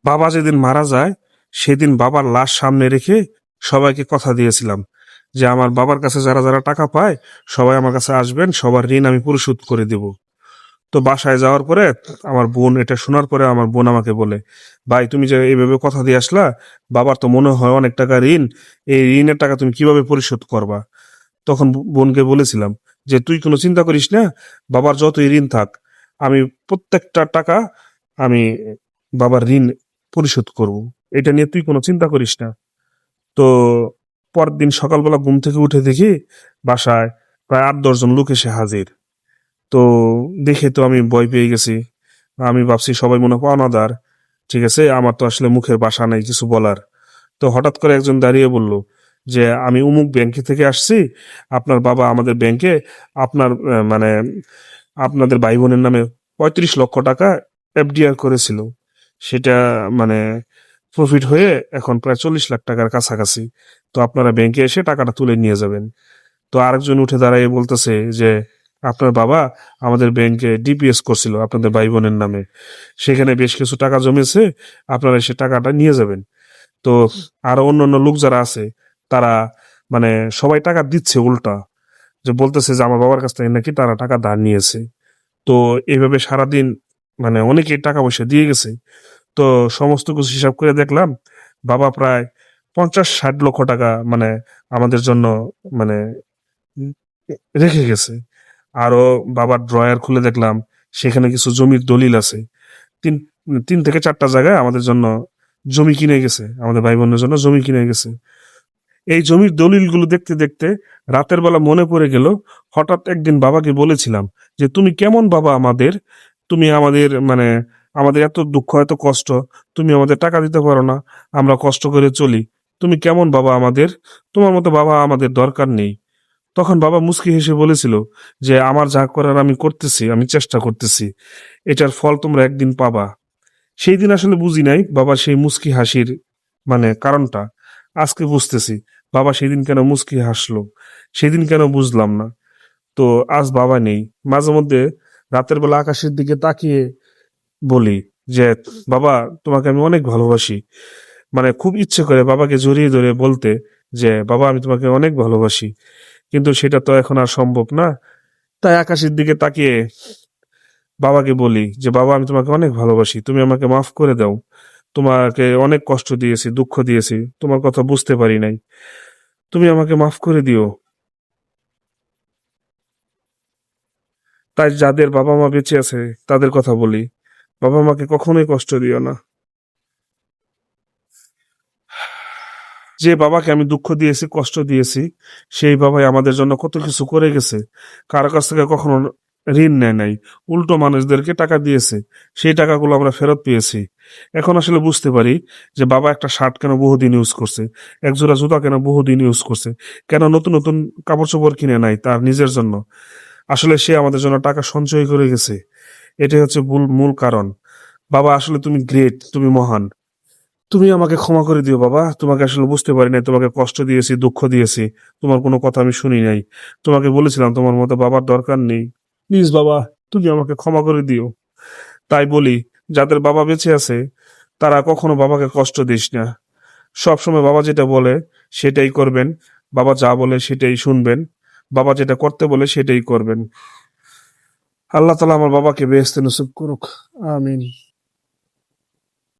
বাবা যেদিন মারা যায় সেদিন বাবার লাশ সামনে রেখে সবাইকে কথা দিয়েছিলাম যে আমার বাবার কাছে যারা যারা টাকা পায় সবাই আমার কাছে আসবেন, সবার ঋণ আমি পরিশোধ করে দেব। তো বাসায় যাওয়ার পরে আমার বোন এটা শোনার পরে আমার বোন আমাকে বলে, ভাই তুমি যে এইভাবে কথা দিয়ে আসলা, বাবার তো মনে হয় অনেক টাকা ঋণ, এই ঋণের টাকা তুমি কিভাবে পরিশোধ করবা? তখন বোনকে বলেছিলাম যে তুই কোনো চিন্তা করিস না, বাবার যতই ঋণ থাক আমি প্রত্যেকটা টাকা আমি বাবার ঋণ পরিশোধ করব, এটা নিয়ে তুই কোনো চিন্তা করিস না। তো পরের দিন সকালবেলা ঘুম থেকে উঠে দেখি বাসায় প্রায় ৮-১০ জন লোক এসে হাজির। তো দেখে তো আমি ভয় পেয়ে গেছি। আমি ভাবছি সবাই মনে হয় পাওনাদার। ঠিক আছে, আমার তো আসলে মুখের ভাষা নাই কিছু বলার। তো হঠাৎ করে একজন দাঁড়িয়ে বলল যে আমি অমুক ব্যাংকে থেকে আসছি, আপনার বাবা আমাদের ব্যাংকে আপনার মানে আপনাদের ভাই বোনের নামে ৩৫ লক্ষ টাকা এফডিআর করেছিল। সেটা মানে প্রফিট হয়ে এখন প্রায় ৪০ লাখ টাকার কাছাকাছি। তো আপনারা ব্যাংকে এসে টাকাটা তুলে নিয়ে যাবেন। তো আরেকজন উঠে দাঁড়িয়ে বলতেছে যে আপনার বাবা আমাদের ব্যাংকে ডিপিএস করছিল আপনাদের ভাই বোনের নামে, সেখানে বেশ কিছু টাকা জমেছে, আপনারা এসে টাকাটা নিয়ে যাবেন। তো আরো অন্যান্য লোক যারা আছে তারা মানে সবাই টাকা দিচ্ছে উল্টা, যে বলতেছে যে আমার বাবার কাছ থেকে নাকি তারা টাকা ধার নিয়েছে। তো এইভাবে সারাদিন মানে অনেকেই টাকা পয়সা দিয়ে গেছে। তো সমস্ত কিছু হিসাব করে দেখলাম বাবা প্রায় ৫০-৬০ লক্ষ টাকা মানে আমাদের জন্য মানে উম রেখে গেছে। আরো বাবার ড্রয়ার খুলে দেখলাম সেখানে কিছু জমির দলিল আছে। ৩ ৩ থেকে ৪ টা জায়গায় আমাদের জন্য জমি কিনে গেছে। আমাদের ভাই-বোনের জন্য জমি কিনে গেছে। এই জমির দলিলগুলো দেখতে দেখতে রাতের বেলা মনে পড়ে গেল, হঠাৎ একদিন বাবাকে বলেছিলাম যে তুমি কেমন বাবা আমাদের, তুমি আমাদের মানে আমাদের এত দুঃখ এত কষ্ট, তুমি আমাদের টাকা দিতে পারো না, আমরা কষ্ট করে চলি, তুমি কেমন বাবা আমাদের, তোমার মতো বাবা আমাদের দরকার নেই। তখন বাবা মুচকি হেসে বলেছিল যে আমার যা করার আমি করতেছি, আমি চেষ্টা করতেছি, এটার ফল তোমরা একদিন পাবা। সেই দিন আসলে বুঝি নাই বাবার সেই মুচকি হাসির মানে কারণটা। আজকে বুঝতেছি বাবা সেদিন কেন মুচকি হাসলো, সেদিন কেন বুঝলাম না। তো আজ বাবা নেই। মাঝে মধ্যে রাতের বেলা আকাশের দিকে তাকিয়ে বলি যে বাবা তোমাকে আমি অনেক ভালোবাসি। মানে খুব ইচ্ছে করে বাবাকে জড়িয়ে ধরে বলতে যে বাবা আমি তোমাকে অনেক ভালোবাসি, কিন্তু সেটা তো এখন আর সম্ভব না। তাই আকাশের দিকে তাকিয়ে বাবাকে বলি যে বাবা আমি তোমাকে অনেক ভালোবাসি, তুমি আমাকে মাফ করে দাও, তোমাকে অনেক কষ্ট দিয়েছি, দুঃখ দিয়েছি, তোমার কথা বুঝতে পারি নাই, তুমি আমাকে মাফ করে দিও। তাই যাদের বাবা মা বেঁচে আছে তাদের কথা বলি, বাবা মাকে কখনোই কষ্ট দিও না। যে বাবাকে আমি দুঃখ দিয়েছি, কষ্ট দিয়েছি, সেই বাবাই আমাদের জন্য কত কিছু করে গেছে। কারো কাছ থেকে কখনো ঋণ নেয় নাই, উল্টো মানুষদেরকে টাকা দিয়েছে, সেই টাকাগুলো আমরা ফেরত পেয়েছি। এখন আসলে বুঝতে পারি যে বাবা একটা শার্ট কেন বহুদিন ইউজ করছে, এক জোড়া জুতা কেন বহুদিন ইউজ করছে, কেন নতুন নতুন কাপড় চোপড় কিনে নাই তার নিজের জন্য। আসলে সে আমাদের জন্য টাকা সঞ্চয় করে গেছে। এটাই হচ্ছে মূল মূল কারণ। বাবা আসলে তুমি গ্রেট, তুমি মহান। তুমি আমাকে ক্ষমা করে দিও বাবা, তোমাকে আসলে বুঝতে পারি নাই, তোমাকে কষ্ট দিয়েছি, দুঃখ দিয়েছি, তোমার কোনো কথা আমি শুনি নাই, তোমাকে বলেছিলাম তোমার মতো বাবার দরকার নেই, প্লিজ বাবা তুমি আমাকে ক্ষমা করে দিও। তাই বলি যাদের বাবা বেঁচে আছে তারা কখনো বাবাকে কষ্ট দিস না, সব সময় বাবা যেটা বলে সেটাই করবেন, বাবা যা বলে সেটাই শুনবেন, বাবা যেটা করতে বলে সেটাই করবেন। আল্লাহ তাআলা আমার বাবাকে বেহেশতে নসিব করুক, আমিন।